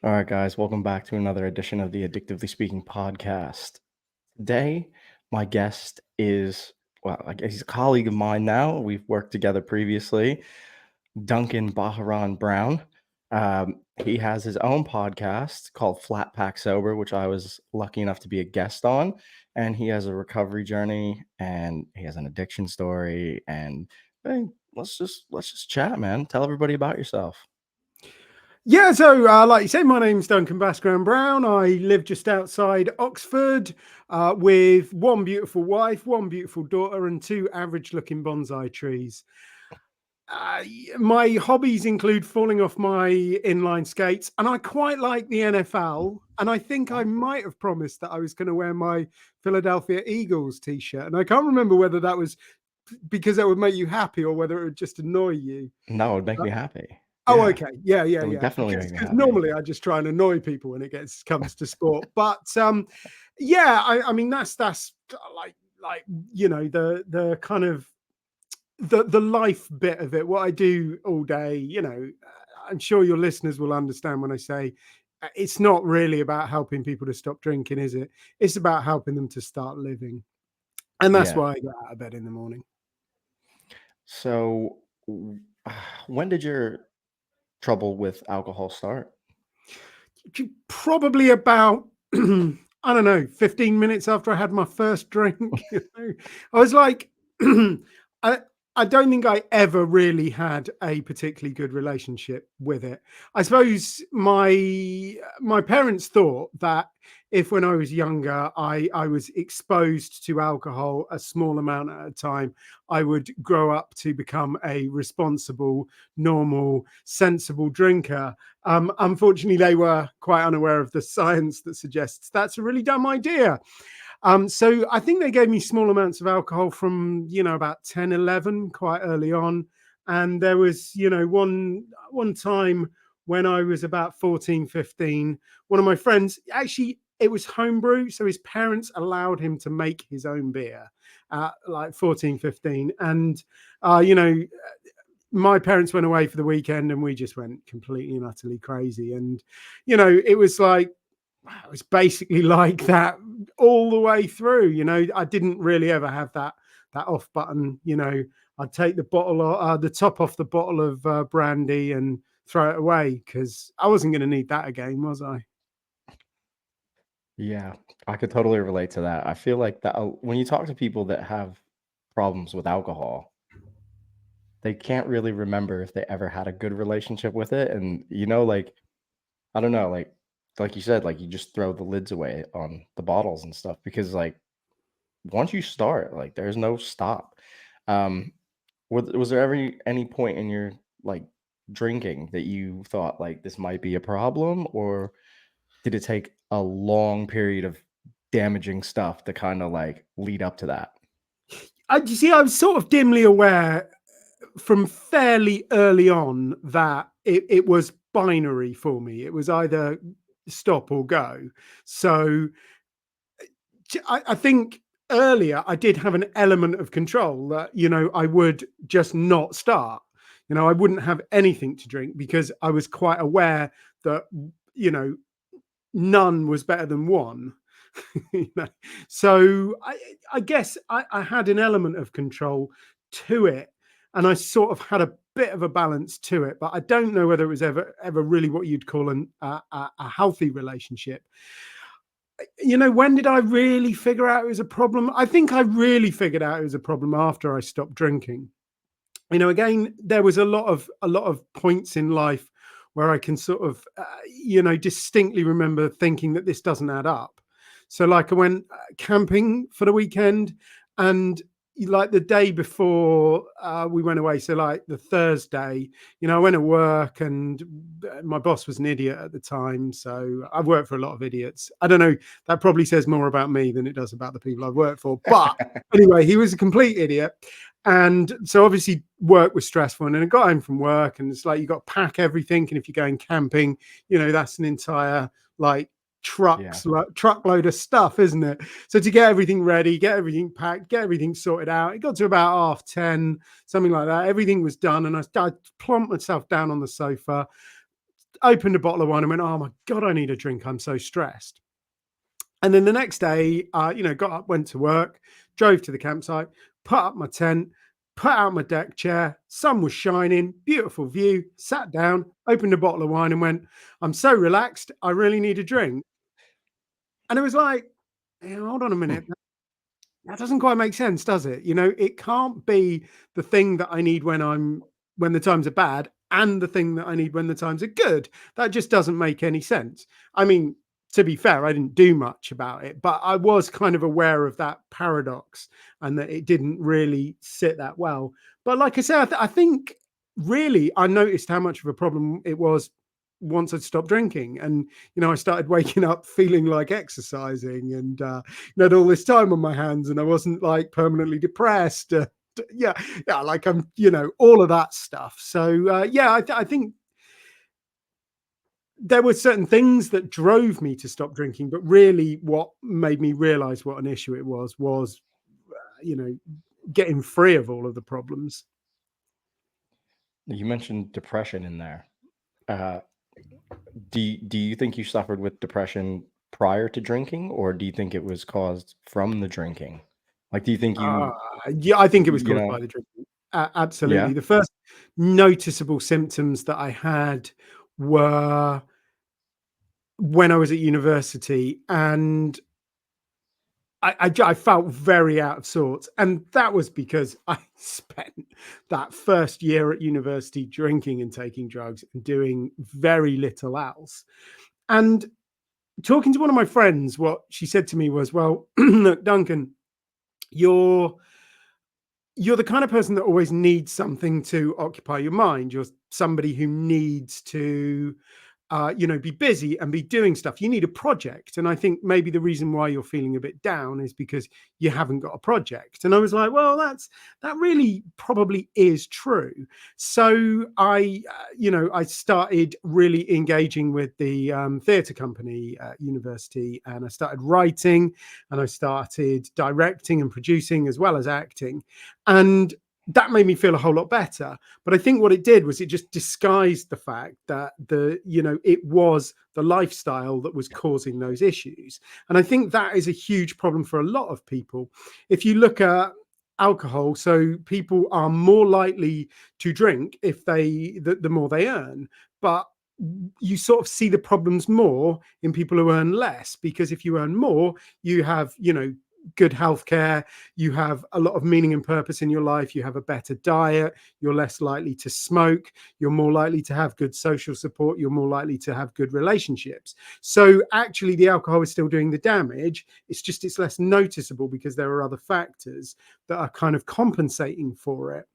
All right, guys, welcome back to another edition of the Addictively Speaking podcast. Today, my guest is, well, I guess he's a colleague of mine now. We've worked together previously, Duncan Bhaskaran Brown. He has his own podcast called Flat Pack Sober, which I was lucky enough to be a guest on. And he has a recovery journey and he has an addiction story. And hey, let's just chat, man. Tell everybody about yourself. Yeah, so like you say, my name's Duncan Bhaskaran Brown. I live just outside Oxford with one beautiful wife, one beautiful daughter, and two average-looking bonsai trees. My hobbies include falling off my inline skates, and I quite like the NFL. And I think I might have promised that I was going to wear my Philadelphia Eagles t-shirt, and I can't remember whether that was because that would make you happy or whether it would just annoy you. No, it would make me happy. Oh, Yeah, okay. Yeah. it would definitely make me Because happy. normally I just try and annoy people when it comes to sport. But yeah, I mean that's like the kind of the life bit of it. What I do all day. I'm sure your listeners will understand when I say it's not really about helping people to stop drinking, is it? It's about helping them to start living, and that's Yeah. why I get out of bed in the morning. So, when did your trouble with alcohol start? Probably about I don't know, 15 minutes after I had my first drink. I was like, I don't think I ever really had a particularly good relationship with it. I suppose my parents thought that if when I was younger I was exposed to alcohol a small amount at a time, I would grow up to become a responsible, normal, sensible drinker. Unfortunately, they were quite unaware of the science that suggests that's a really dumb idea. So I think they gave me small amounts of alcohol from, about 10, 11, quite early on. And there was, one time when I was about 14, 15, one of my friends, actually, it was homebrew. So his parents allowed him to make his own beer at like 14, 15. And, my parents went away for the weekend and we just went completely and utterly crazy. And, it was basically like that all the way through. I didn't really ever have that off button. I'd take the top off the bottle of brandy and throw it away because I wasn't going to need that again, was I? Yeah, I could totally relate to that. I feel like that when you talk to people that have problems with alcohol, they can't really remember if they ever had a good relationship with it. And like I don't know, like you said, like you just throw the lids away on the bottles and stuff because like once you start, like there's no stop. Um, was there ever any point in your like drinking that you thought like this might be a problem, or did it take a long period of damaging stuff to kind of like lead up to that? You see, I was sort of dimly aware from fairly early on that it was binary for me. It was either stop or go. So I think earlier I did have an element of control that, I would just not start. I wouldn't have anything to drink because I was quite aware that, none was better than one. So I guess I had an element of control to it, and I sort of had a bit of a balance to it. But I don't know whether it was ever really what you'd call a healthy relationship. When did I really figure out it was a problem? I think I really figured out it was a problem after I stopped drinking. Again, there was a lot of points in life where I can sort of, distinctly remember thinking that this doesn't add up. So like I went camping for the weekend, and like the day before we went away, so like the Thursday, I went to work and my boss was an idiot at the time. So I've worked for a lot of idiots. I don't know, that probably says more about me than it does about the people I've worked for. But anyway, he was a complete idiot. And so obviously work was stressful. And then I got home from work and it's like you got to pack everything. And if you're going camping, that's an entire like Yeah. truckload of stuff, isn't it? So to get everything ready, get everything packed, get everything sorted out, it got to about 10:30, something like that. Everything was done, and I plumped myself down on the sofa, opened a bottle of wine and went, oh my God, I need a drink. I'm so stressed. And then the next day, got up, went to work, drove to the campsite, put up my tent, put out my deck chair. Sun was shining, beautiful view, sat down, opened a bottle of wine and went, I'm so relaxed. I really need a drink. And it was like, hold on a minute. That doesn't quite make sense, does it? It can't be the thing that I need when the times are bad and the thing that I need when the times are good. That just doesn't make any sense. I mean, to be fair, I didn't do much about it, but I was kind of aware of that paradox and that it didn't really sit that well. But like I said, I think really I noticed how much of a problem it was once I'd stopped drinking. And, I started waking up feeling like exercising and, had all this time on my hands and I wasn't like permanently depressed. Yeah, like I'm, all of that stuff. So, I think there were certain things that drove me to stop drinking, but really what made me realize what an issue it was, getting free of all of the problems. You mentioned depression in there. Uh, do you think you suffered with depression prior to drinking, or do you think it was caused from the drinking? Like, do you think Uh, you yeah, I think it was you caused know by the drinking. Absolutely. yeah? The first noticeable symptoms that I had were when I was at university, and I felt very out of sorts. And that was because I spent that first year at university drinking and taking drugs and doing very little else. And talking to one of my friends, what she said to me was, well, look, Duncan, you're you're the kind of person that always needs something to occupy your mind. You're somebody who needs to be busy and be doing stuff. You need a project. And I think maybe the reason why you're feeling a bit down is because you haven't got a project. And I was like, well, that really probably is true. So I started really engaging with the theatre company at university, and I started writing and I started directing and producing as well as acting. And that made me feel a whole lot better. But I think what it did was it just disguised the fact that it was the lifestyle that was causing those issues. And I think that is a huge problem for a lot of people. If you look at alcohol, so people are more likely to drink if the more they earn, but you sort of see the problems more in people who earn less, because if you earn more, you have good healthcare, you have a lot of meaning and purpose in your life, you have a better diet, you're less likely to smoke, you're more likely to have good social support, you're more likely to have good relationships. So actually the alcohol is still doing the damage. It's less noticeable because there are other factors that are kind of compensating for it.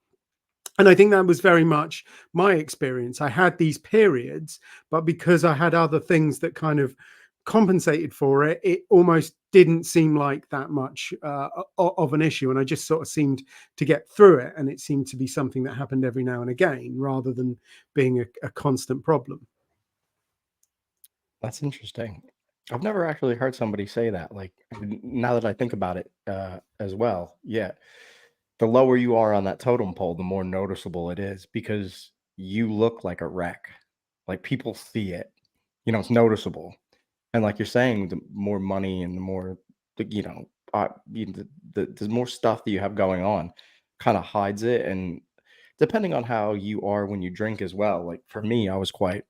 And I think that was very much my experience. I had these periods, but because I had other things that kind of compensated for it, it almost didn't seem like that much of an issue. And I just sort of seemed to get through it. And it seemed to be something that happened every now and again rather than being a constant problem. That's interesting. I've never actually heard somebody say that. Like, now that I think about it, as well, yeah, the lower you are on that totem pole, the more noticeable it is because you look like a wreck. Like, people see it. It's noticeable. And like you're saying, the more money and the more, the more stuff that you have going on kind of hides it. And depending on how you are when you drink as well, like for me, I was quite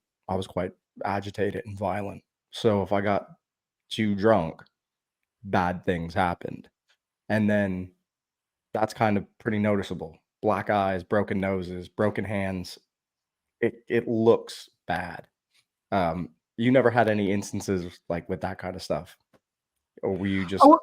agitated and violent. So if I got too drunk, bad things happened. And then that's kind of pretty noticeable. Black eyes, broken noses, broken hands. It looks bad. You never had any instances like with that kind of stuff, or were you just Oh,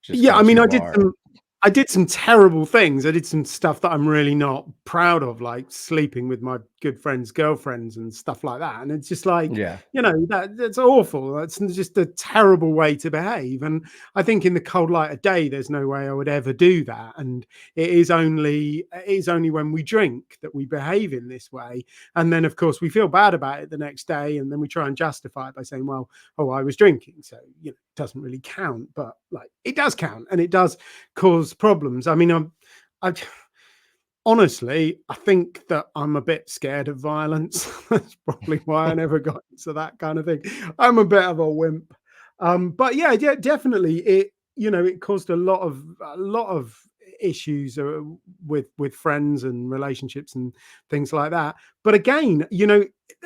just yeah, I like mean, you are? I did some terrible things. I did some stuff that I'm really not proud of, like sleeping with my good friends' girlfriends and stuff like that. And it's just like, Yeah, that's awful. That's just a terrible way to behave. And I think in the cold light of day, there's no way I would ever do that. And it is only when we drink that we behave in this way. And then of course we feel bad about it the next day, and then we try and justify it by saying, well, oh, I was drinking, so it doesn't really count. But like, it does count, and it does cause problems. I mean, I Honestly, I think that I'm a bit scared of violence. That's probably why I never got into that kind of thing. I'm a bit of a wimp. But yeah, yeah, definitely. It caused a lot of issues with friends and relationships and things like that. But again,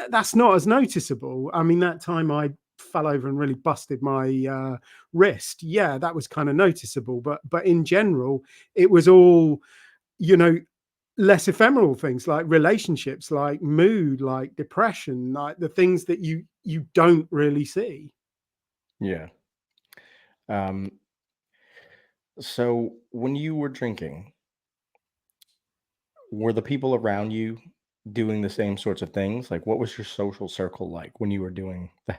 that's not as noticeable. I mean, that time I fell over and really busted my wrist. Yeah, that was kind of noticeable. But in general, it was all you know less ephemeral things like relationships, like mood, like depression, like the things that you don't really see. Yeah. Um, so when you were drinking, were the people around you doing the same sorts of things? Like, what was your social circle like when you were doing the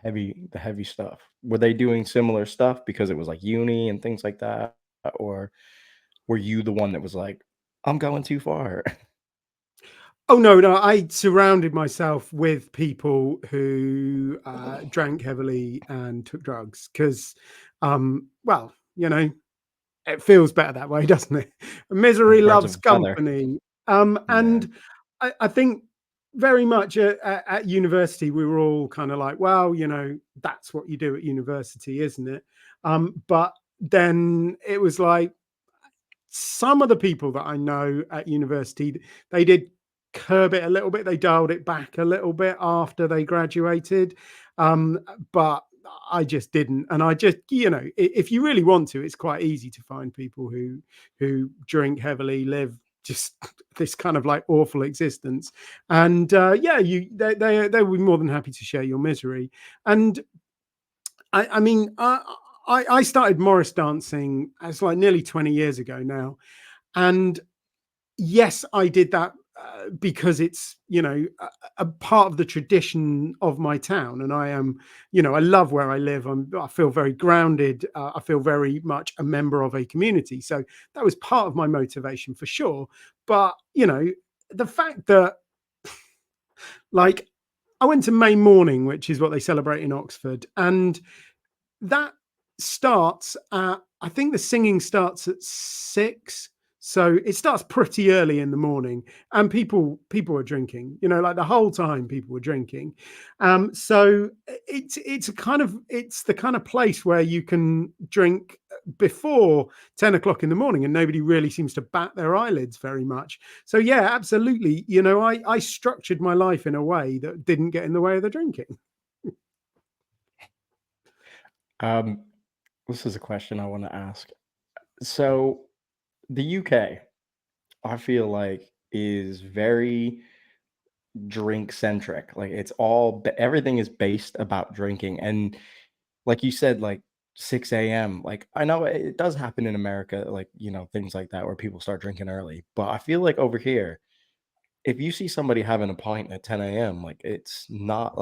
heavy stuff? Were they doing similar stuff because it was like uni and things like that? Or were you the one that was like, I'm going too far? Oh no, no, I surrounded myself with people who drank heavily and took drugs because, well, it feels better that way, doesn't it? Misery Birds loves of a feather. company. Yeah. And I think very much at university, we were all kind of like, well, that's what you do at university, isn't it? But then it was like some of the people that I know at university, they did curb it a little bit. They dialed it back a little bit after they graduated. Um, but I just didn't. And I just, if you really want to, it's quite easy to find people who drink heavily, live just this kind of like awful existence. And yeah, they will be more than happy to share your misery. And I mean, I started Morris dancing as like nearly 20 years ago now. And yes, I did that because it's, a part of the tradition of my town. And I am, I love where I live. I feel very grounded. I feel very much a member of a community. So that was part of my motivation for sure. But, the fact that like I went to May morning, which is what they celebrate in Oxford. And that starts at, I think the singing starts at 6. So it starts pretty early in the morning, and people are drinking, like the whole time people were drinking. So it's the kind of place where you can drink before 10 o'clock in the morning and nobody really seems to bat their eyelids very much. So yeah, absolutely. I structured my life in a way that didn't get in the way of the drinking. Um, this is a question I want to ask. So the UK, I feel like, is very drink centric. Like it's everything is based about drinking. And like you said, like 6 a.m. Like I know it does happen in America, like things like that where people start drinking early. But I feel like over here, if you see somebody having a pint at 10 a.m., like it's not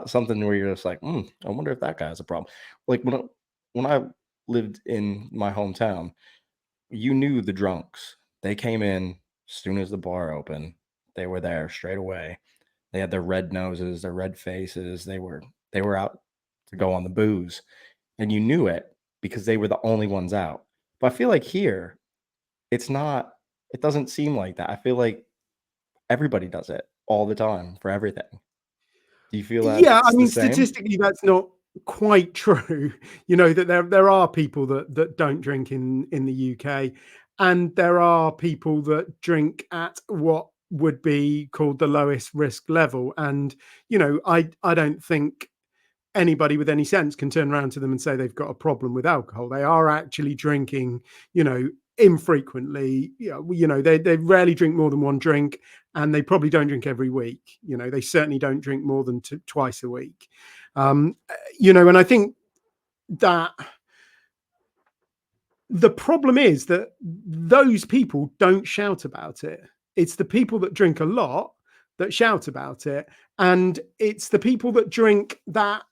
something where you're just like, I wonder if that guy has a problem. Like when I lived in my hometown, you knew the drunks. They came in as soon as the bar opened. They were there straight away. They had their red noses, their red faces. They were out to go on the booze, and you knew it because they were the only ones out. But I feel like here, it's not. It doesn't seem like that. I feel like everybody does it all the time for everything. Do you feel Yeah, I that's the mean, same? statistically, that's not quite true. That there are people that don't drink in the UK, and there are people that drink at what would be called the lowest risk level. And I don't think anybody with any sense can turn around to them and say they've got a problem with alcohol. They are actually drinking, infrequently. They rarely drink more than one drink, and they probably don't drink every week. They certainly don't drink more than twice a week. And I think that the problem is that those people don't shout about it. It's the people that drink a lot that shout about it, and it's the people that drink that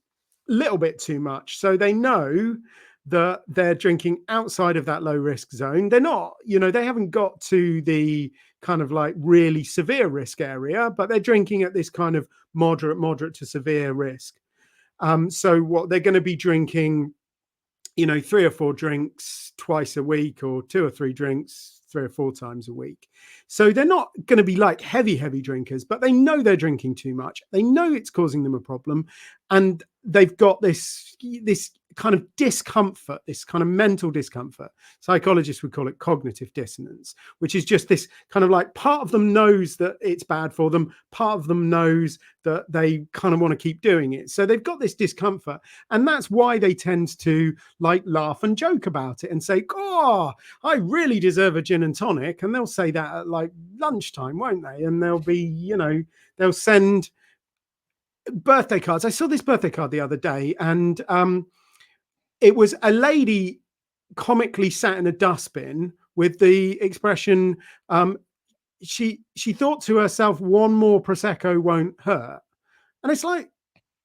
little bit too much. So they know that they're drinking outside of that low risk zone. They're not, they haven't got to the kind of like really severe risk area, but they're drinking at this kind of moderate to severe risk. So what they're going to be drinking 3 or 4 drinks twice a week, or 2 or 3 drinks 3 or 4 times a week. So they're not going to be like heavy drinkers, but they know they're drinking too much. They know it's causing them a problem, and they've got this kind of discomfort, this kind of mental discomfort. Psychologists would call it cognitive dissonance, which is just this kind of like, part of them knows that it's bad for them, part of them knows that they kind of want to keep doing it. So they've got this discomfort, and that's why they tend to like laugh and joke about it and say, "Oh, I really deserve a gin and tonic." And they'll say that at like lunchtime, won't they? And they'll be, they'll send birthday cards. I saw this birthday card the other day, and it was a lady comically sat in a dustbin with the expression, she thought to herself, "One more prosecco won't hurt." And it's like,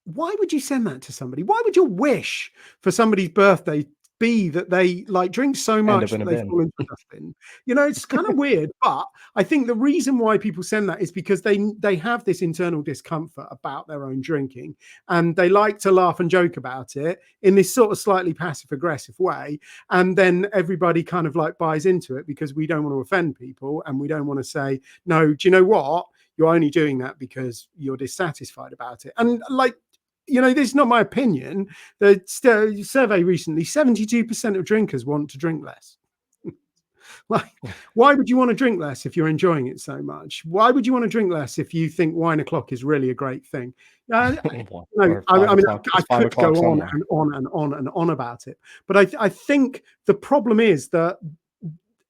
why would you send that to somebody? Why would your wish for somebody's birthday be that they like drink so End much up in that a they bin. fall into a dustbin? It's kind of weird, but I think the reason why people send that is because they have this internal discomfort about their own drinking, and they like to laugh and joke about it in this sort of slightly passive aggressive way. And then everybody kind of like buys into it, because we don't want to offend people, and we don't want to say, "No, do you know what? You're only doing that because you're dissatisfied about it." And like, this is not my opinion. The survey recently, 72% of drinkers want to drink less. Like, why would you want to drink less if you're enjoying it so much? Why would you want to drink less if you think wine o'clock is really a great thing? Or I 5 mean, o'clock. I It's 5 could go o'clock on somewhere. and on and on and on about it. But I think the problem is that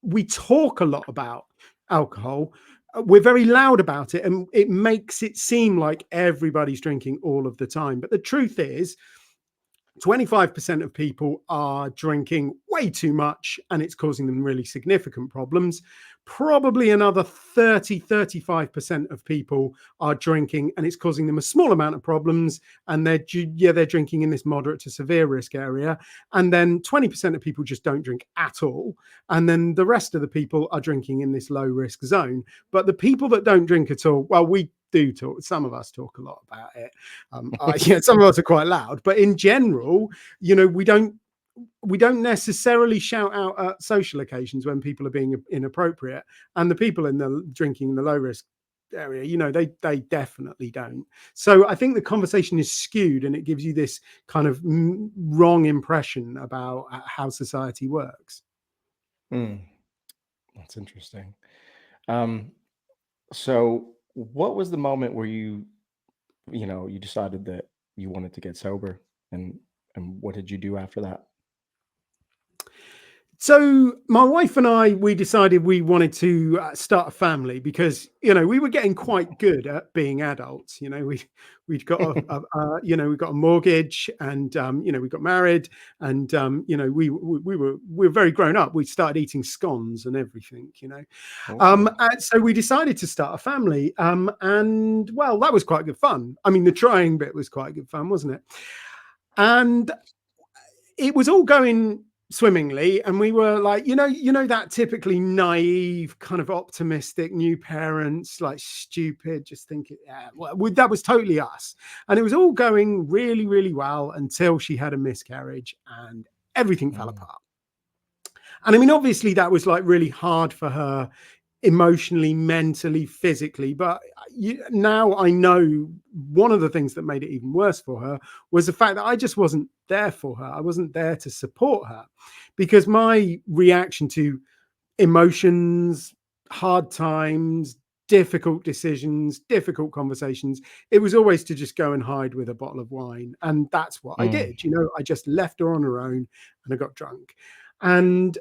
we talk a lot about alcohol. We're very loud about it, and it makes it seem like everybody's drinking all of the time. But the truth is, 25% of people are drinking way too much, and it's causing them really significant problems. Probably another 35% of people are drinking, and it's causing them a small amount of problems, and they're drinking in this moderate to severe risk area. And then 20% of people just don't drink at all, and then the rest of the people are drinking in this low risk zone. But the people that don't drink at all, well, we do talk. Some of us talk a lot about it. Some of us are quite loud, but in general, we don't necessarily shout out at social occasions when people are being inappropriate. And the people in the drinking in the low risk area, they definitely don't. So I think the conversation is skewed, and it gives you this kind of wrong impression about how society works. That's interesting. So what was the moment where you decided that you wanted to get sober, and what did you do after that? So my wife and I, we decided we wanted to start a family, because we were getting quite good at being adults. We'd got we got a mortgage, and we got married, and we were very grown up. We started eating scones and everything. Oh, And so we decided to start a family, and well, that was quite good fun. I mean, the trying bit was quite good fun, wasn't it? And it was all going swimmingly, and we were like, that typically naive, kind of optimistic new parents, like stupid, just thinking, that was totally us. And it was all going really, really well until she had a miscarriage, and everything fell apart. And I mean, obviously that was like really hard for her, emotionally, mentally, physically. But now I know one of the things that made it even worse for her was the fact that I just wasn't there for her. I wasn't there to support her, because my reaction to emotions, hard times, difficult decisions, difficult conversations, it was always to just go and hide with a bottle of wine. And that's what I did. I just left her on her own, and I got drunk. And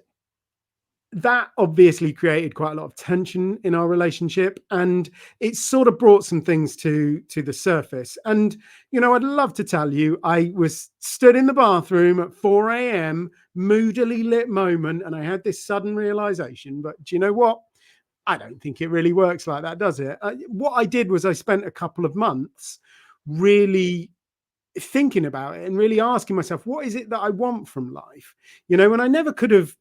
that obviously created quite a lot of tension in our relationship, and it sort of brought some things to the surface. And I'd love to tell you, I was stood in the bathroom at 4 a.m, moodily lit moment, and I had this sudden realization. But do you know what? I don't think it really works like that, does it? What I did was I spent a couple of months really thinking about it, and really asking myself, what is it that I want from life? And I never could have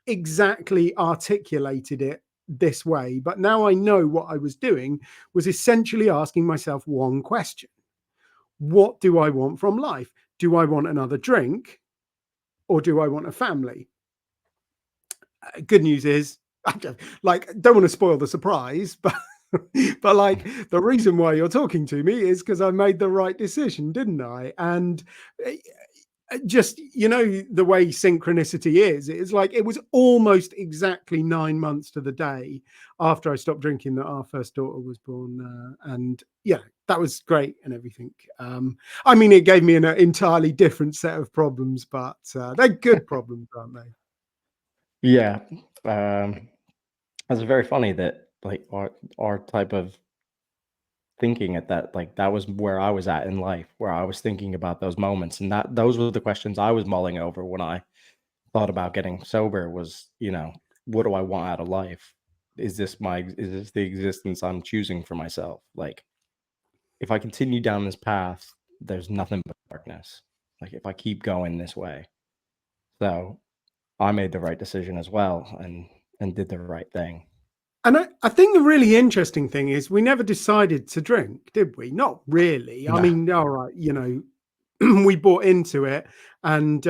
exactly articulated it this way, but now I know what I was doing was essentially asking myself one question: what do I want from life? Do I want another drink, or do I want a family? Good news is, like, don't want to spoil the surprise, but like the reason why you're talking to me is because I made the right decision, didn't I? And just, the way synchronicity is, it's like it was almost exactly 9 months to the day after I stopped drinking that our first daughter was born. And yeah, that was great and everything. I mean, it gave me an entirely different set of problems, but they're good problems, aren't they? Yeah. It's very funny that like our type of thinking at that like that was where I was at in life, where I was thinking about those moments, and that those were the questions I was mulling over when I thought about getting sober was, what do I want out of life? Is this the existence I'm choosing for myself? Like if I continue down this path, there's nothing but darkness. Like if I keep going this way. So I made the right decision as well and did the right thing. And I think the really interesting thing is we never decided to drink, did we? Not really. I No. mean, all right, we bought into it and,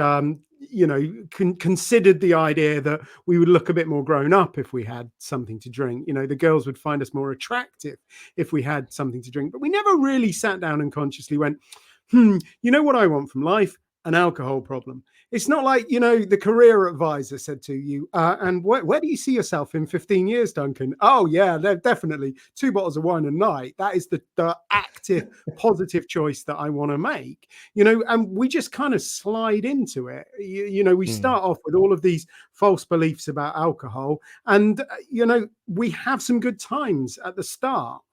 considered the idea that we would look a bit more grown up if we had something to drink. The girls would find us more attractive if we had something to drink. But we never really sat down and consciously went, you know what I want from life? An alcohol problem. It's not like, the career advisor said to you, and where do you see yourself in 15 years, Duncan? Oh, yeah, definitely 2 bottles of wine a night. That is the active, positive choice that I want to make, and we just kind of slide into it. We Mm. start off with all of these false beliefs about alcohol, and, we have some good times at the start.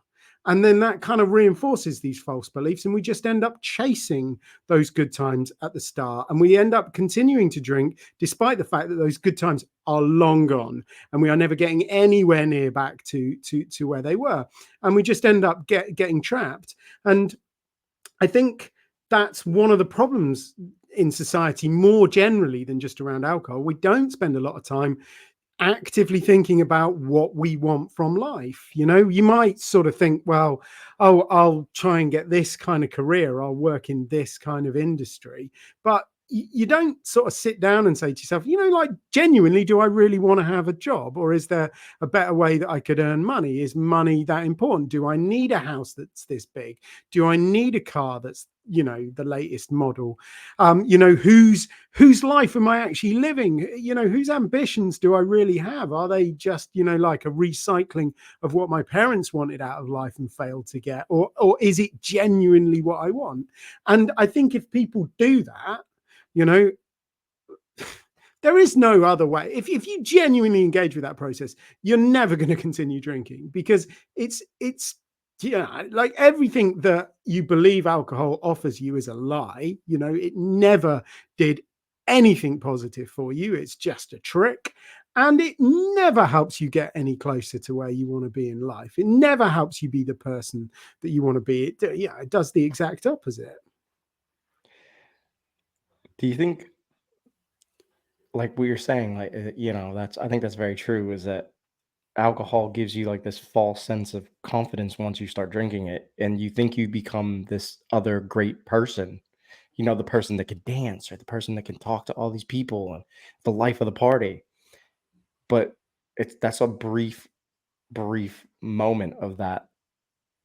And then that kind of reinforces these false beliefs. And we just end up chasing those good times at the start. And we end up continuing to drink, despite the fact that those good times are long gone. And we are never getting anywhere near back to where they were. And we just end up getting trapped. And I think that's one of the problems in society more generally than just around alcohol. We don't spend a lot of time actively thinking about what we want from life. You might sort of think, well, oh, I'll try and get this kind of career, I'll work in this kind of industry, but you don't sort of sit down and say to yourself, like, genuinely, do I really want to have a job, or is there a better way that I could earn money? Is money that important? Do I need a house that's this big? Do I need a car that's the latest model? Whose life am I actually living? Whose ambitions do I really have? Are they just like a recycling of what my parents wanted out of life and failed to get, or is it genuinely what I want? And I think if people do that, there is no other way. If you genuinely engage with that process, you're never going to continue drinking, because it's like everything that you believe alcohol offers you is a lie. It never did anything positive for you. It's just a trick. And it never helps you get any closer to where you want to be in life. It never helps you be the person that you want to be. It does the exact opposite. Do you think, like what you're saying, like that's I think that's very true. Is that alcohol gives you like this false sense of confidence once you start drinking it, and you think you become this other great person. The person that can dance or the person that can talk to all these people and the life of the party. But that's a brief moment of that,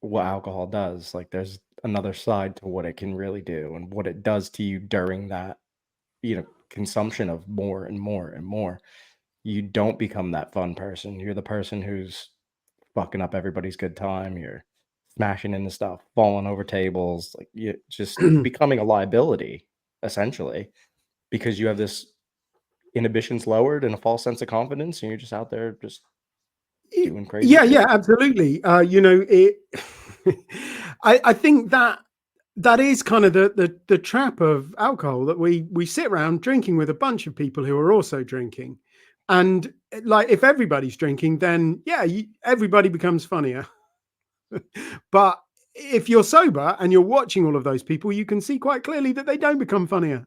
what alcohol does. Like there's another side to what it can really do and what it does to you during that, consumption of more and more and more. You don't become that fun person. You're the person who's fucking up everybody's good time. You're smashing into stuff, falling over tables, like you just becoming a liability essentially because you have this inhibitions lowered and a false sense of confidence and you're just out there just doing crazy Yeah, shit. yeah, absolutely. It. I think that is kind of the trap of alcohol, that we sit around drinking with a bunch of people who are also drinking, and like if everybody's drinking, then yeah, everybody becomes funnier. But if you're sober and you're watching all of those people, you can see quite clearly that they don't become funnier.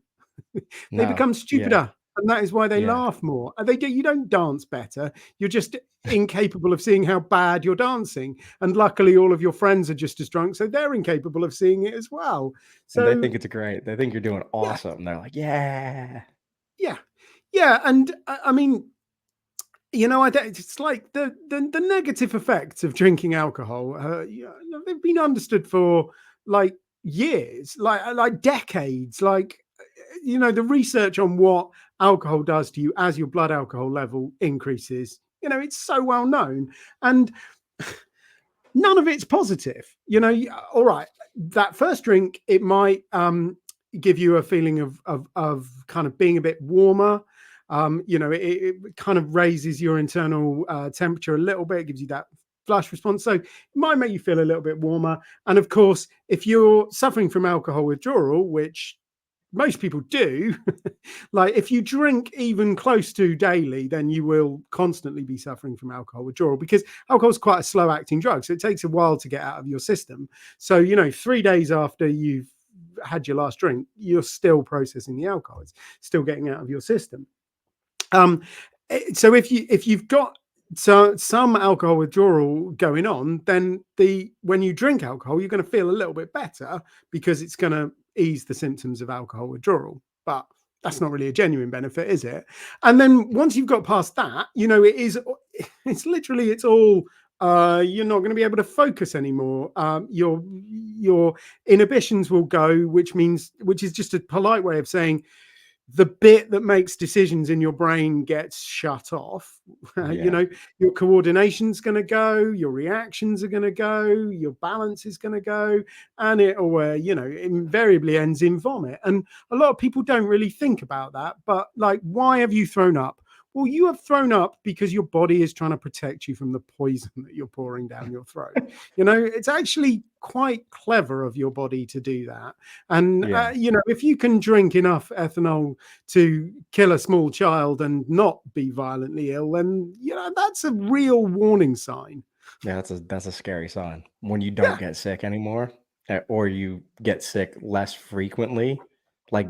They No. become Yeah. stupider, and that is why they Yeah. laugh more. And you don't dance better. You're just incapable of seeing how bad you're dancing. And luckily, all of your friends are just as drunk, so they're incapable of seeing it as well. And they So think it's great. They think you're doing yeah, awesome. They're like, "Yeah." Yeah, yeah, and I mean, it's like the negative effects of drinking alcohol. They've been understood for like years, like decades. Like the research on what alcohol does to you as your blood alcohol level increases. It's so well known, and none of it's positive. All right, that first drink, it might give you a feeling of kind of being a bit warmer. It kind of raises your internal temperature a little bit, gives you that flush response. So it might make you feel a little bit warmer. And of course, if you're suffering from alcohol withdrawal, which most people do, like if you drink even close to daily, then you will constantly be suffering from alcohol withdrawal, because alcohol is quite a slow acting drug. So it takes a while to get out of your system. So, 3 days after you've had your last drink, you're still processing the alcohol. It's still getting out of your system. So if you've got some alcohol withdrawal going on, then when you drink alcohol, you're going to feel a little bit better because it's going to ease the symptoms of alcohol withdrawal. But that's not really a genuine benefit, is it? And then once you've got past that, it's all you're not going to be able to focus anymore. Your inhibitions will go, which is just a polite way of saying the bit that makes decisions in your brain gets shut off. Yeah. Your coordination's going to go, your reactions are going to go, your balance is going to go, and it invariably ends in vomit. And a lot of people don't really think about that. But like, why have you thrown up? Well, you have thrown up because your body is trying to protect you from the poison that you're pouring down your throat. It's actually quite clever of your body to do that. And, Yeah. if you can drink enough ethanol to kill a small child and not be violently ill, then, that's a real warning sign. Yeah, that's a scary sign when you don't Yeah. get sick anymore, or you get sick less frequently. Like,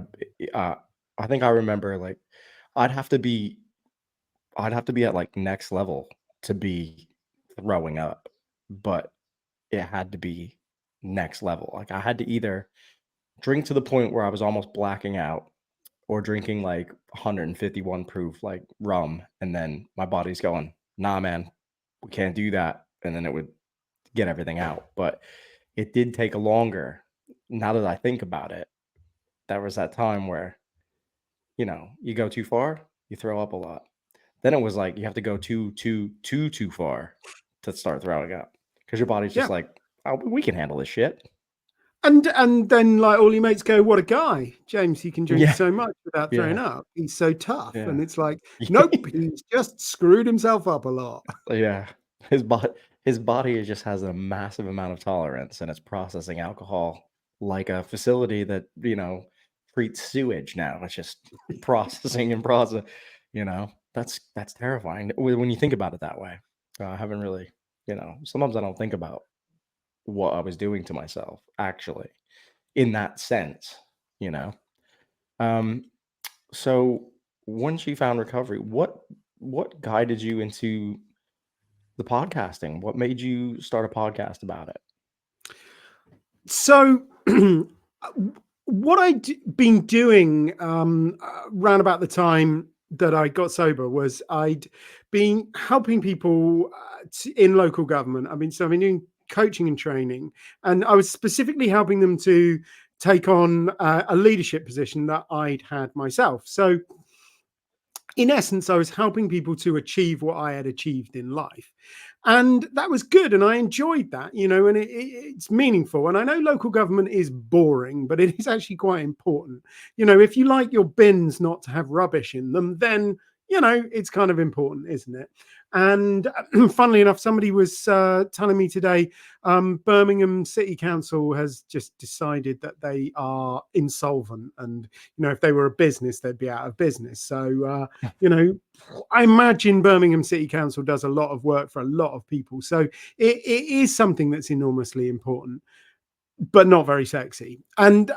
uh, I think I remember, like, I'd have to be I'd have to be at, like, next level to be throwing up, but it had to be next level. Like, I had to either drink to the point where I was almost blacking out, or drinking, like, 151 proof, like, rum, and then my body's going, "Nah, man, we can't do that," and then it would get everything out. But it did take longer. Now that I think about it, there was that time where, you go too far, you throw up a lot. Then it was like you have to go too far to start throwing up, because your body's just Yeah. like, "Oh, we can handle this shit." And then like all your mates go, "What a guy, James! He can drink Yeah, so much without throwing yeah, up. He's so tough." And yeah. it's like, nope, he's just screwed himself up a lot. Yeah. His body just has a massive amount of tolerance, and it's processing alcohol like a facility that, treats sewage now. It's just processing and process, That's terrifying when you think about it that way. I haven't really, sometimes I don't think about what I was doing to myself actually in that sense, you know? Um, so once you found recovery, what guided you into the podcasting? What made you start a podcast about it? So, what I'd been doing round about the time that I got sober was I'd been helping people in local government. I've been doing coaching and training, and I was specifically helping them to take on a leadership position that I'd had myself. So, in essence, I was helping people to achieve what I had achieved in life. And that was good. And I enjoyed that, and it's meaningful. And I know local government is boring, but it is actually quite important. If you like your bins not to have rubbish in them, then, it's kind of important, isn't it? And funnily enough, somebody was telling me today, Birmingham City Council has just decided that they are insolvent. And, if they were a business, they'd be out of business. So, I imagine Birmingham City Council does a lot of work for a lot of people. So it is something that's enormously important, but not very sexy. And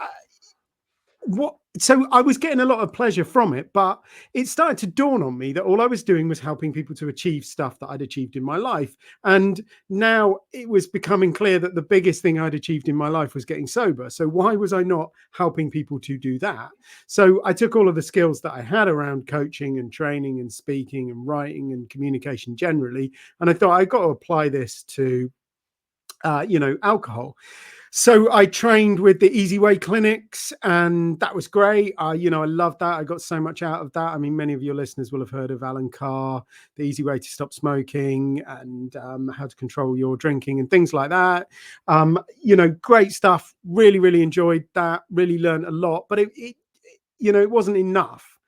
what so I was getting a lot of pleasure from it, but it started to dawn on me that all I was doing was helping people to achieve stuff that I'd achieved in my life. And now it was becoming clear that the biggest thing I'd achieved in my life was getting sober. So why was I not helping people to do that? So I took all of the skills that I had around coaching and training and speaking and writing and communication generally, and I thought I got to apply this to alcohol. So I trained with the Easy Way clinics, and that was great. I loved that. I got so much out of that. I mean, many of your listeners will have heard of Alan Carr, the Easy Way to Stop Smoking, and how to control your drinking and things like that. Great stuff. Really, really enjoyed that. Really learned a lot, but it wasn't enough.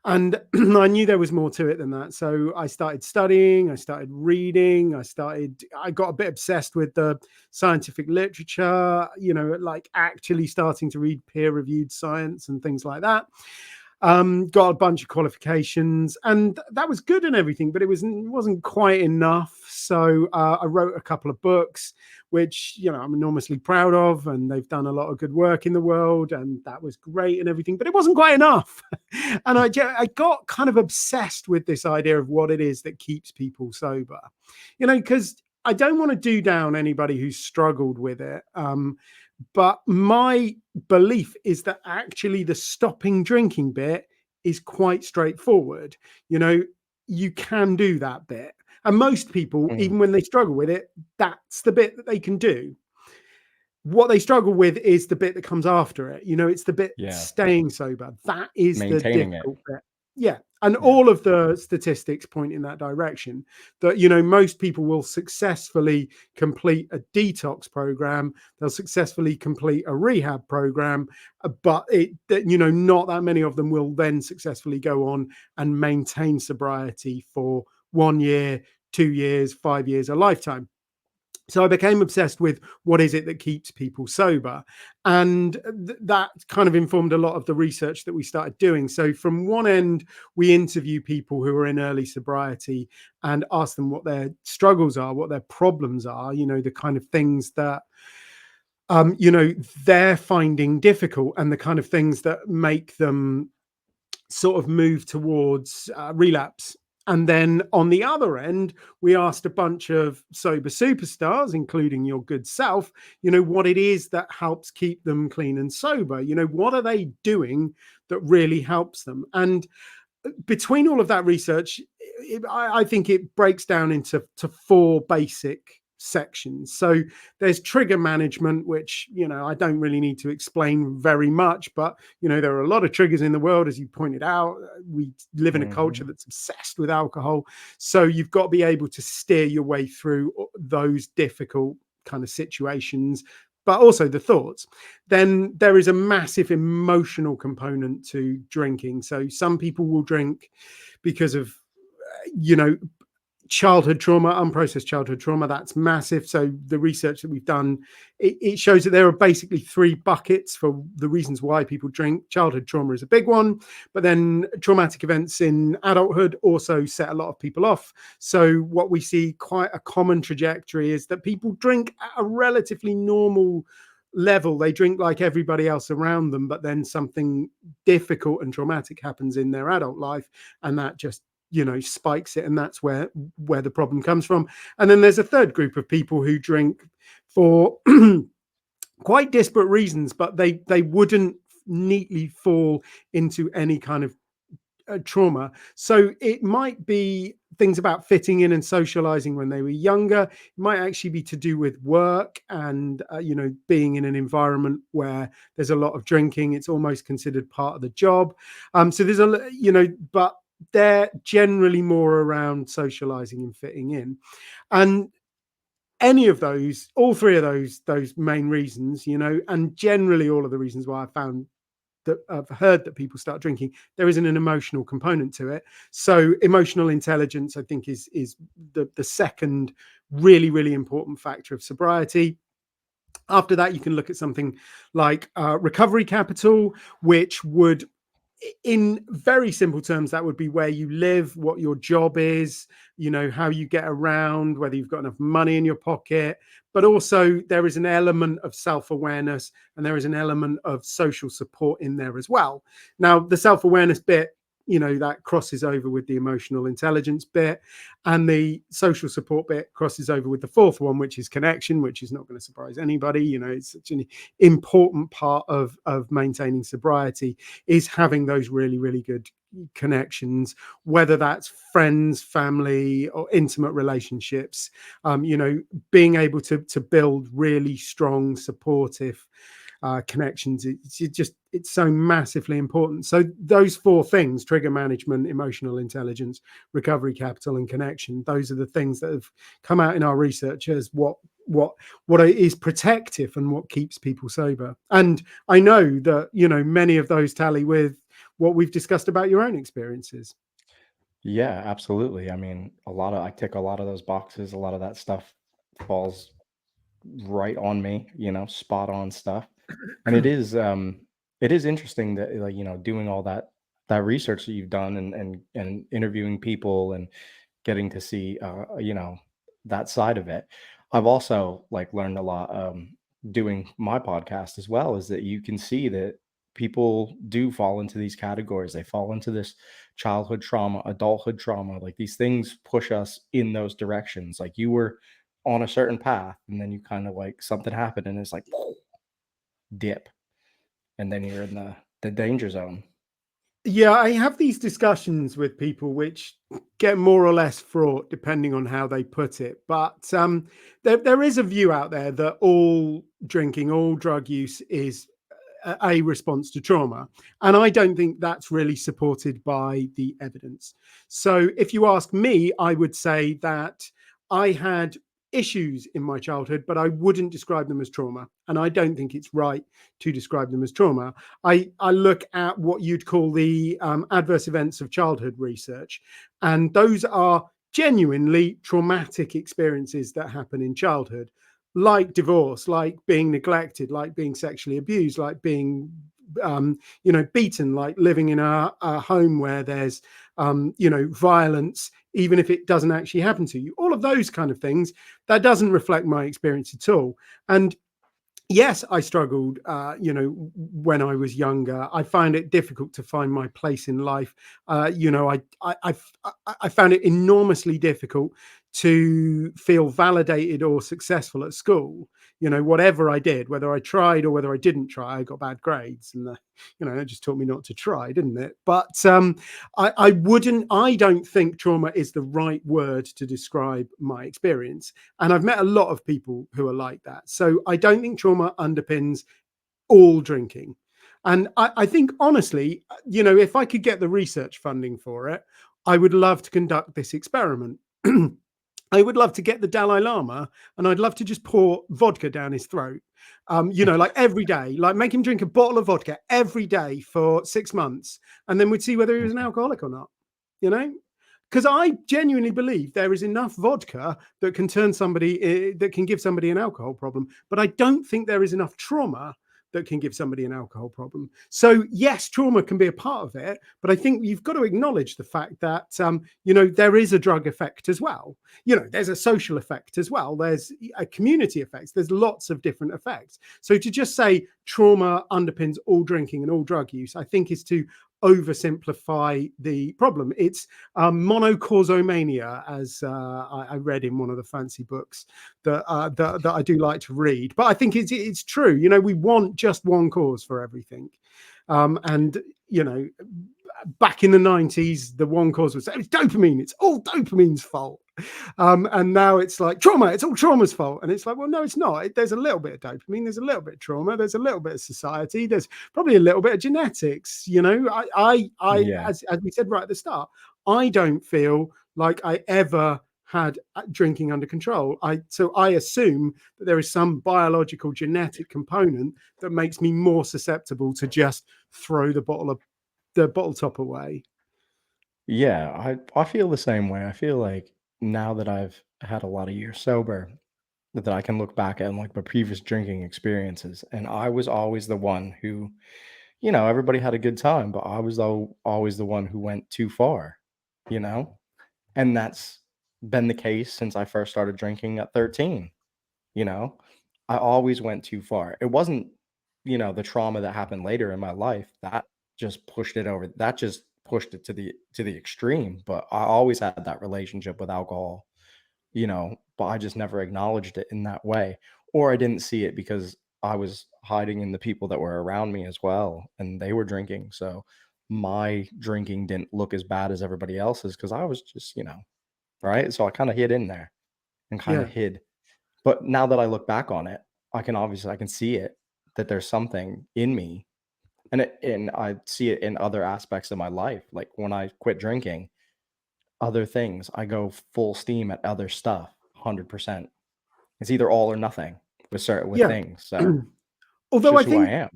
And I knew there was more to it than that. So I started studying, I started reading, I got a bit obsessed with the scientific literature, like actually starting to read peer-reviewed science and things like that. Got a bunch of qualifications, and that was good and everything, but it wasn't quite enough. So I wrote a couple of books, which I'm enormously proud of, and they've done a lot of good work in the world, and that was great and everything, but it wasn't quite enough. And I got kind of obsessed with this idea of what it is that keeps people sober, because I don't want to do down anybody who's struggled with it. But my belief is that actually the stopping drinking bit is quite straightforward. You can do that bit. And most people, Mm. even when they struggle with it, that's the bit that they can do. What they struggle with is the bit that comes after it. It's the bit Yeah. staying sober. That is the Maintaining it. difficult bit. Yeah. And Yeah. all of the statistics point in that direction that, most people will successfully complete a detox program. They'll successfully complete a rehab program, but not that many of them will then successfully go on and maintain sobriety for 1 year, 2 years, 5 years, a lifetime. So I became obsessed with what is it that keeps people sober. And that kind of informed a lot of the research that we started doing. So from one end, we interview people who are in early sobriety and ask them what their struggles are, what their problems are, the kind of things that they're finding difficult, and the kind of things that make them sort of move towards relapse. And then on the other end, we asked a bunch of sober superstars, including your good self, what it is that helps keep them clean and sober. What are they doing that really helps them? And between all of that research, I think it breaks down into 4 basic sections. So there's trigger management, which I don't really need to explain very much, but there are a lot of triggers in the world, as you pointed out. We live in a culture that's obsessed with alcohol, so you've got to be able to steer your way through those difficult kind of situations, but also the thoughts. Then there is a massive emotional component to drinking. So some people will drink because of childhood trauma, unprocessed childhood trauma. That's massive. So the research that we've done, it shows that there are basically 3 buckets for the reasons why people drink. Childhood trauma is a big one, but then traumatic events in adulthood also set a lot of people off. So what we see quite a common trajectory is that people drink at a relatively normal level. They drink like everybody else around them, but then something difficult and traumatic happens in their adult life, and that just spikes it, and that's where the problem comes from. And then there's a third group of people who drink for quite disparate reasons, but they wouldn't neatly fall into any kind of trauma. So it might be things about fitting in and socializing when they were younger. It might actually be to do with work and being in an environment where there's a lot of drinking. It's almost considered part of the job. So there's but they're generally more around socializing and fitting in. And any of those, all 3 of those main reasons, and generally all of the reasons why I found that I've heard that people start drinking, there isn't an emotional component to it. So emotional intelligence, I think, is the second really, really important factor of sobriety. After that, you can look at something like recovery capital, which would in very simple terms, that would be where you live, what your job is, how you get around, whether you've got enough money in your pocket. But also, there is an element of self awareness and there is an element of social support in there as well. Now, the self awareness bit, that crosses over with the emotional intelligence bit, and the social support bit crosses over with the fourth one, which is connection, which is not going to surprise anybody. It's such an important part of maintaining sobriety, is having those really, really good connections, whether that's friends, family, or intimate relationships. Being able to build really strong, supportive connections, it's so massively important. So those four things: trigger management, emotional intelligence, recovery capital, and connection, those are the things that have come out in our research as what is protective and what keeps people sober. And I know that many of those tally with what we've discussed about your own experiences. Yeah, absolutely. I mean, I tick a lot of those boxes. A lot of that stuff falls right on me, spot on stuff. And it is interesting that, like, doing all that research that you've done, and interviewing people and getting to see, that side of it. I've also, like, learned a lot, doing my podcast as well, is that you can see that people do fall into these categories. They fall into this childhood trauma, adulthood trauma. Like, these things push us in those directions. Like, you were on a certain path, and then you kind of, like, something happened and it's like dip, and then you're in the danger zone. Yeah, I have these discussions with people which get more or less fraught depending on how they put it. But there is a view out there that all drinking, all drug use is a response to trauma. And I don't think that's really supported by the evidence. So if you ask me, I would say that I had issues in my childhood, but I wouldn't describe them as trauma. And I don't think it's right to describe them as trauma. I look at what you'd call the adverse events of childhood research, and those are genuinely traumatic experiences that happen in childhood, like divorce, like being neglected, like being sexually abused, like being beaten, like living in a home where there's violence, even if it doesn't actually happen to you. All of those kind of things, that doesn't reflect my experience at all. And yes, I struggled, when I was younger. I found it difficult to find my place in life. I found it enormously difficult to feel validated or successful at school. Whatever I did, whether I tried or whether I didn't try, I got bad grades, and it just taught me not to try, didn't it? But I don't think trauma is the right word to describe my experience. And I've met a lot of people who are like that. So I don't think trauma underpins all drinking. And I think, honestly, if I could get the research funding for it, I would love to conduct this experiment. I would love to get the Dalai Lama, and I'd love to just pour vodka down his throat, like every day, like make him drink a bottle of vodka every day for 6 months, and then we'd see whether he was an Mhm. alcoholic or not, you know? Because I genuinely believe there is enough vodka that can that can give somebody an alcohol problem, but I don't think there is enough trauma that can give somebody an alcohol problem. So yes, trauma can be a part of it, but I think you've got to acknowledge the fact that there is a drug effect as well. There's a social effect as well. There's a community effects. There's lots of different effects. So to just say trauma underpins all drinking and all drug use, I think is to oversimplify the problem. It's monocausomania, as I read in one of the fancy books that I do like to read. But I think it's true. We want just one cause for everything, and back in the 90s, the one cause was it's dopamine. It's all dopamine's fault. And now it's like trauma. It's all trauma's fault. And it's like, well, no, it's not. There's a little bit of dopamine. There's a little bit of trauma. There's a little bit of society. There's probably a little bit of genetics. Yeah. As we said right at the start, I don't feel like I ever had drinking under control. So I assume that there is some biological genetic component that makes me more susceptible to just throw the bottle top away. Yeah, I feel the same way. I feel like now that I've had a lot of years sober, that I can look back at, like, my previous drinking experiences, and I was always the one who, everybody had a good time, but I was always the one who went too far, you know? And that's been the case since I first started drinking at 13, you know? I always went too far. It wasn't, the trauma that happened later in my life that just pushed it to the extreme, but I always had that relationship with alcohol, but I just never acknowledged it in that way, or I didn't see it because I was hiding in the people that were around me as well, and they were drinking, so my drinking didn't look as bad as everybody else's because I was just, right? So I kinda hid in there and kinda Yeah, hid. But now that I look back on it, I can see it, that there's something in me, and I see it in other aspects of my life, like when I quit drinking, other things, I go full steam at other stuff, 100%. It's either all or nothing with yeah. things, so it's Although just who I am.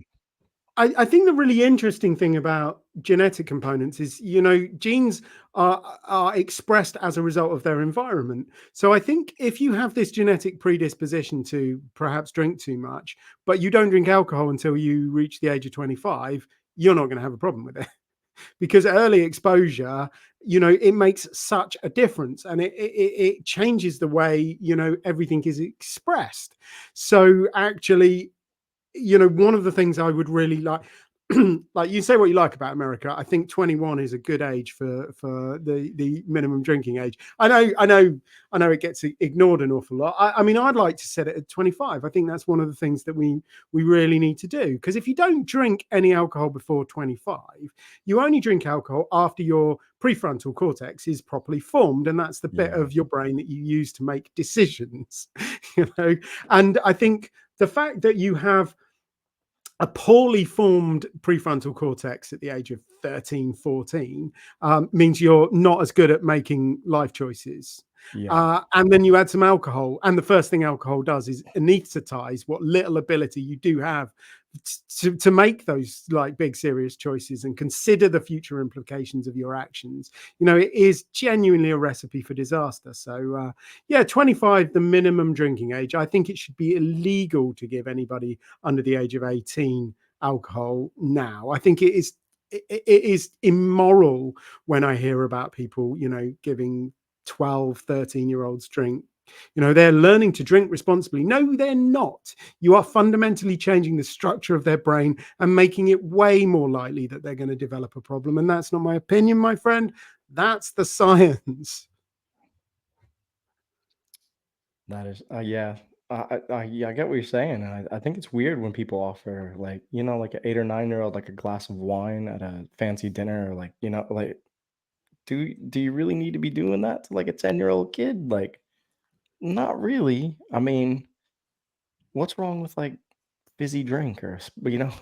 I think the really interesting thing about genetic components is, genes are expressed as a result of their environment. So I think if you have this genetic predisposition to perhaps drink too much, but you don't drink alcohol until you reach the age of 25, you're not going to have a problem with it because early exposure, it makes such a difference, and it changes the way everything is expressed. So actually, one of the things I would really like, like you say what you like about America, I think 21 is a good age for the minimum drinking age. I know it gets ignored an awful lot. I mean, I'd like to set it at 25. I think that's one of the things that we really need to do, because if you don't drink any alcohol before 25, you only drink alcohol after your prefrontal cortex is properly formed, and that's the bit Yeah. of your brain that you use to make decisions. you know and I think the fact that you have a poorly formed prefrontal cortex at the age of 13, 14 means you're not as good at making life choices. Yeah. And then you add some alcohol, and the first thing alcohol does is anesthetize what little ability you do have to make those like big serious choices and consider the future implications of your actions. It is genuinely a recipe for disaster. So yeah, 25, the minimum drinking age. I think it should be illegal to give anybody under the age of 18 alcohol now. I think it is immoral when I hear about people, giving 12, 13-year-olds drink. They're learning to drink responsibly. No, they're not. You are fundamentally changing the structure of their brain and making it way more likely that they're going to develop a problem. And that's not my opinion, my friend. That's the science. That is, yeah. Yeah, I get what you're saying, and I think it's weird when people offer, like, like an 8 or 9-year-old, like, a glass of wine at a fancy dinner, or, like, like, do you really need to be doing that to, like, a 10-year-old kid? Like, not really. I mean, what's wrong with, like, fizzy drink, or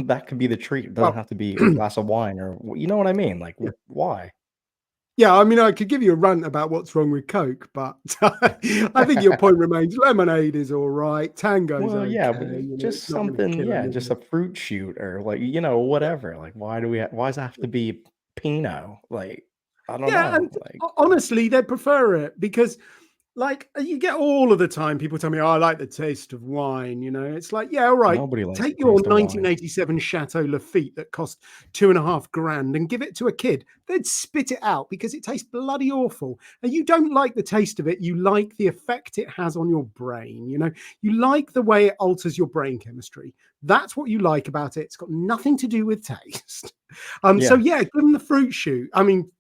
that could be the treat. It doesn't Well, have to be a glass of wine, or you know what I mean? Like, why? yeah, I mean, I could give you a rant about what's wrong with Coke, but I think your point remains. Lemonade is all right. Tango's Well, yeah, but okay. just It's not going to something, kill yeah, just anyone. a fruit shoot, or, like, whatever. Like, why does it have to be Pinot? Like, I don't Yeah, know. and Like, honestly, they prefer it because, like, you get all of the time people tell me, "Oh, I like the taste of wine." It's like, yeah, all right. nobody likes Take the your taste of wine. 1987 Chateau Lafite that cost 2.5 grand and give it to a kid. They'd spit it out because it tastes bloody awful. And you don't like the taste of it. You like the effect it has on your brain. You like the way it alters your brain chemistry. That's what you like about it. It's got nothing to do with taste. So Yeah, yeah, give them the fruit shoot. I mean,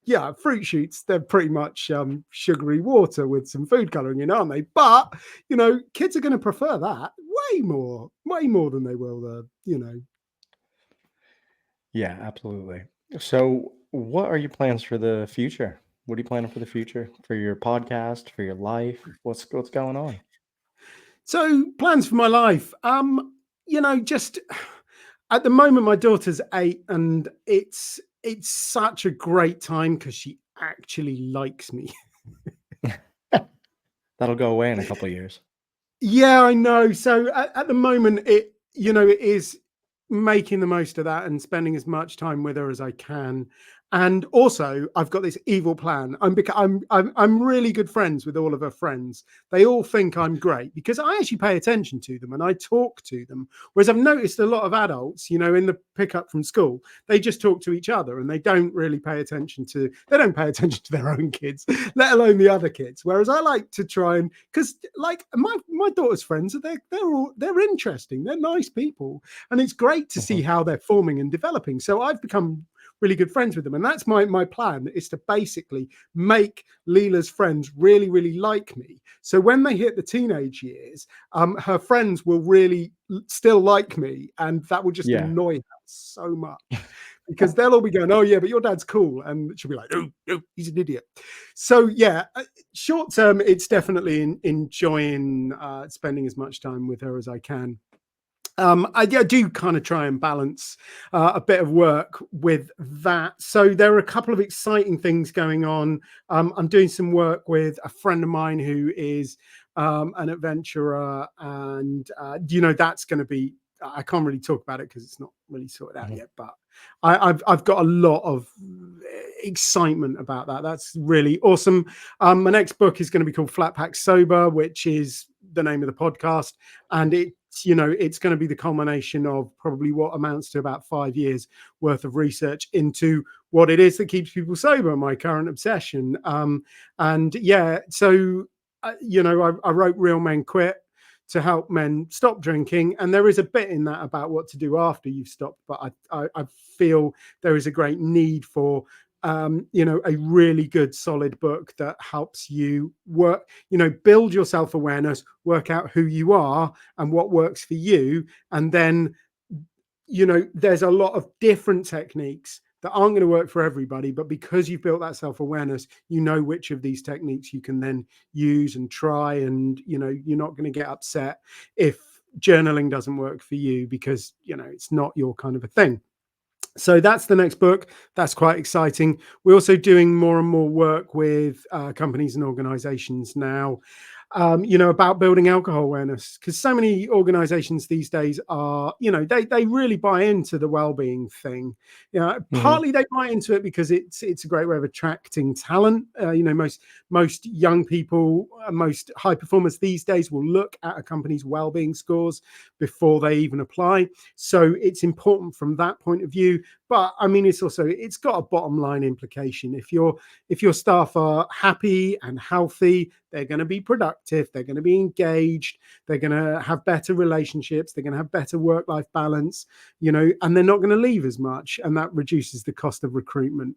yeah, fruit shoots, they're pretty much sugary water with some food coloring in, aren't they? But, kids are going to prefer that way more than they will yeah, absolutely. So, what are your plans for the future? What are you planning for the future? For your podcast, for your life? What's going on? So plans for my life. Just at the moment, my daughter's 8, and it's such a great time because she actually likes me. That'll go away in a couple of years. Yeah, I know. So at the moment, it is making the most of that and spending as much time with her as I can. And also, I've got this evil plan. I'm really good friends with all of her friends. They all think I'm great because I actually pay attention to them and I talk to them. Whereas I've noticed a lot of adults, you know, in the pickup from school, they just talk to each other and they don't really pay attention to their own kids, let alone the other kids. Whereas I like to try and, because like my daughter's friends, they're interesting, they're nice people, and it's great to see how they're forming and developing. So I've become really good friends with them, and that's my plan, is to basically make Leela's friends really like me, so when they hit the teenage years, her friends will really still like me, and that will just annoy her so much because they'll all be going, oh yeah, but your dad's cool, and she'll be like, oh no, he's an idiot. So yeah, short term, it's definitely enjoying spending as much time with her as I can. I do kind of try and balance a bit of work with that. So there are a couple of exciting things going on. I'm doing some work with a friend of mine who is an adventurer, and you know, that's going to be, I can't really talk about it because it's not really sorted out yet, but I've got a lot of excitement about that. That's really awesome. My next book is going to be called Flat Pack Sober, which is the name of the podcast, and it's going to be the culmination of probably what amounts to about 5 years worth of research into what it is that keeps people sober, my current obsession. And yeah, so I wrote Real Men Quit to help men stop drinking, and there is a bit in that about what to do after you've stopped, but I feel there is a great need for a really good solid book that helps you work, build your self-awareness, work out who you are and what works for you. And then, there's a lot of different techniques that aren't going to work for everybody, but because you've built that self-awareness, you know which of these techniques you can then use and try. And, you're not going to get upset if journaling doesn't work for you because, it's not your kind of a thing. So that's the next book. That's quite exciting. We're also doing more and more work with companies and organizations now, about building alcohol awareness, because so many organizations these days are, they really buy into the well-being thing. Partly they buy into it because it's a great way of attracting talent. Most young people, most high performers these days will look at a company's well-being scores before they even apply. So it's important from that point of view. But I mean, it's got a bottom line implication. If your staff are happy and healthy, they're going to be productive, they're going to be engaged, they're going to have better relationships, they're going to have better work-life balance, and they're not going to leave as much, and that reduces the cost of recruitment.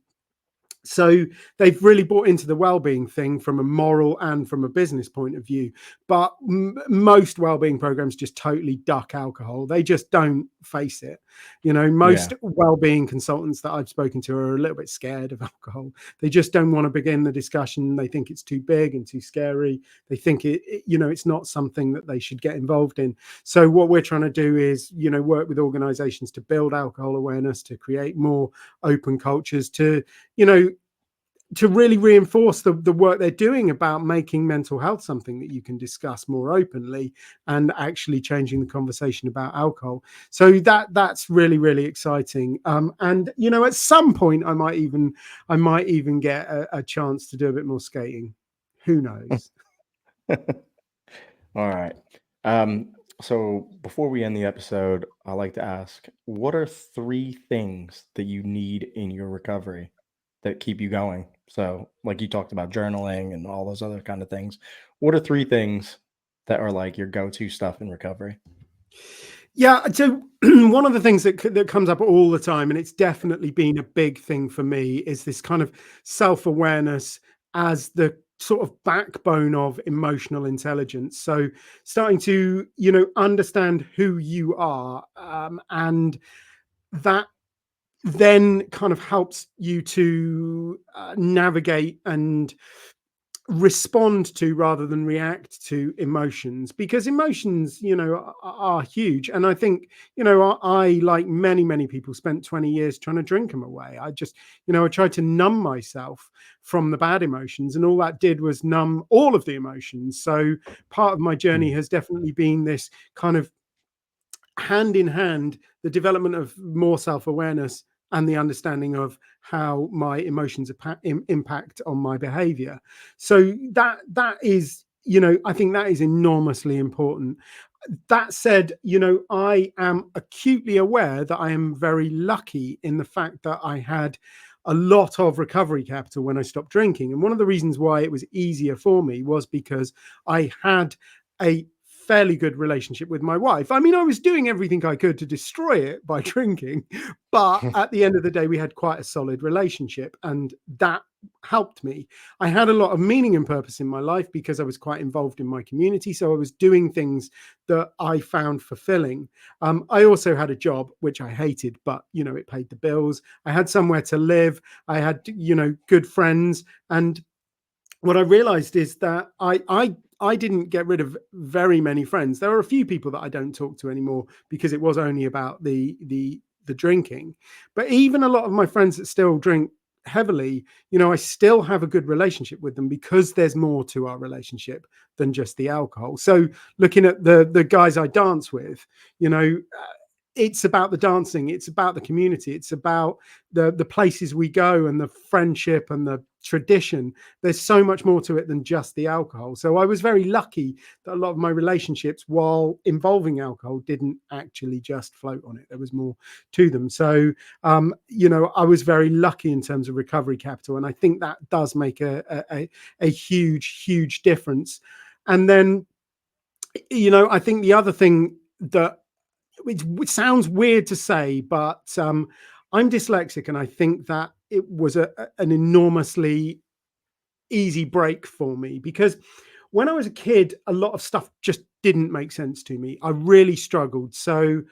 So they've really bought into the well-being thing from a moral and from a business point of view. But most well-being programs just totally duck alcohol. They just don't face it. Most well-being consultants that I've spoken to are a little bit scared of alcohol. They just don't want to begin the discussion. They think it's too big and too scary. They think it's not something that they should get involved in. So what we're trying to do is, work with organizations to build alcohol awareness, to create more open cultures, to really reinforce the work they're doing about making mental health something that you can discuss more openly and actually changing the conversation about alcohol. So that's really exciting. And at some point I might even get a chance to do a bit more skating. Who knows? All right. So before we end the episode, I like to ask, what are 3 things that you need in your recovery that keep you going? So, like you talked about journaling and all those other kind of things. What are 3 things that are like your go-to stuff in recovery? Yeah, so one of the things that comes up all the time, and it's definitely been a big thing for me, is this kind of self-awareness as the sort of backbone of emotional intelligence. So starting to, understand who you are, and that then kind of helps you to navigate and respond to rather than react to emotions, because emotions are huge. And I think I like many people spent 20 years trying to drink them away. I just I tried to numb myself from the bad emotions, and all that did was numb all of the emotions. So part of my journey has definitely been this kind of hand in hand, the development of more self-awareness and the understanding of how my emotions impact on my behavior. So that is, I think that is enormously important. That said, I am acutely aware that I am very lucky in the fact that I had a lot of recovery capital when I stopped drinking. And one of the reasons why it was easier for me was because I had a fairly good relationship with my wife. I mean, I was doing everything I could to destroy it by drinking, but at the end of the day, we had quite a solid relationship, and that helped me. I had a lot of meaning and purpose in my life because I was quite involved in my community. So I was doing things that I found fulfilling. I also had a job, which I hated, but, it paid the bills. I had somewhere to live. I had, good friends. And what I realized is that I didn't get rid of very many friends. There are a few people that I don't talk to anymore because it was only about the drinking. But even a lot of my friends that still drink heavily, I still have a good relationship with them because there's more to our relationship than just the alcohol. So looking at the guys I dance with, it's about the dancing, it's about the community, it's about the places we go and the friendship and the tradition. There's so much more to it than just the alcohol. So I was very lucky that a lot of my relationships, while involving alcohol, didn't actually just float on it. There was more to them. So I was very lucky in terms of recovery capital, and I think that does make a huge difference. And then I think the other thing that, which sounds weird to say, but I'm dyslexic, and I think that it was an enormously easy break for me, because when I was a kid, a lot of stuff just didn't make sense to me. I really struggled. So,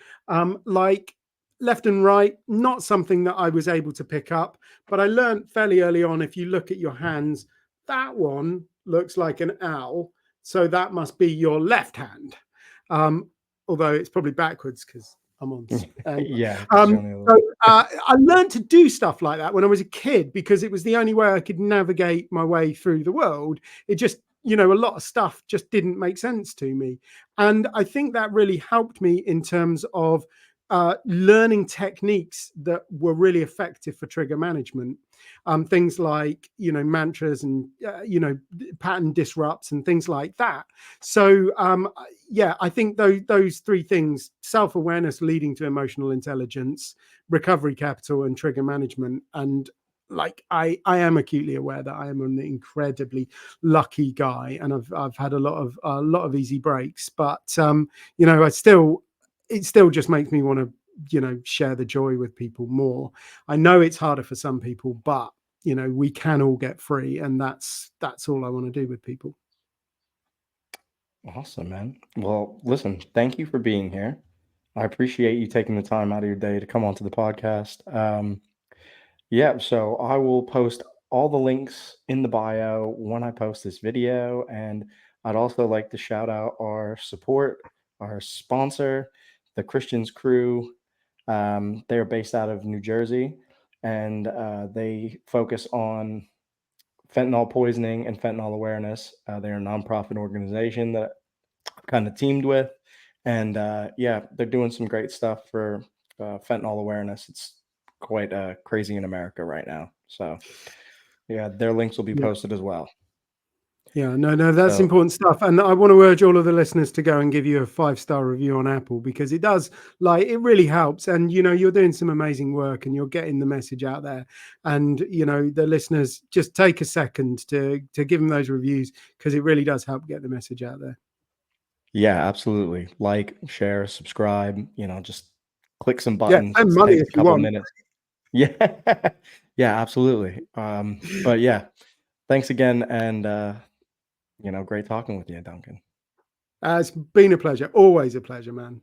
like left and right, not something that I was able to pick up, but I learned fairly early on, if you look at your hands, that one looks like an owl. So that must be your left hand. Um, Although it's probably backwards because I'm on. Yeah, Um, generally a so little. I learned to do stuff like that when I was a kid because it was the only way I could navigate my way through the world. It just, a lot of stuff just didn't make sense to me. And I think that really helped me in terms of learning techniques that were really effective for trigger management. Things like, mantras and, pattern disrupts and things like that. So, yeah, I think those three things: self-awareness leading to emotional intelligence, recovery capital, and trigger management. And like I am acutely aware that I am an incredibly lucky guy, and I've had a lot of easy breaks, but it still just makes me want to share the joy with people more. I know it's harder for some people, but we can all get free, and that's all I want to do with people. Awesome, man. Well, listen, thank you for being here. I appreciate you taking the time out of your day to come onto the podcast. Yeah, so I will post all the links in the bio when I post this video. And I'd also like to shout out our support, our sponsor, the Christians Crew. They're based out of New Jersey, and they focus on fentanyl poisoning and fentanyl awareness. They're a nonprofit organization that I've kind of teamed with. And yeah, they're doing some great stuff for fentanyl awareness. It's quite crazy in America right now. So yeah, their links will be Yeah. posted as well. Yeah, no, that's So important stuff. And I want to urge all of the listeners to go and give you a 5-star review on Apple, because it does, like, it really helps. And, you're doing some amazing work and you're getting the message out there. And, the listeners, just take a second to give them those reviews, because it really does help get the message out there. yeah, absolutely. Like, share, subscribe, just click some Yeah, buttons. It and money takes if a you couple want. minutes. Yeah. Yeah, absolutely. But yeah, thanks again. And great talking with you, Duncan. It's been a pleasure. Always a pleasure, man.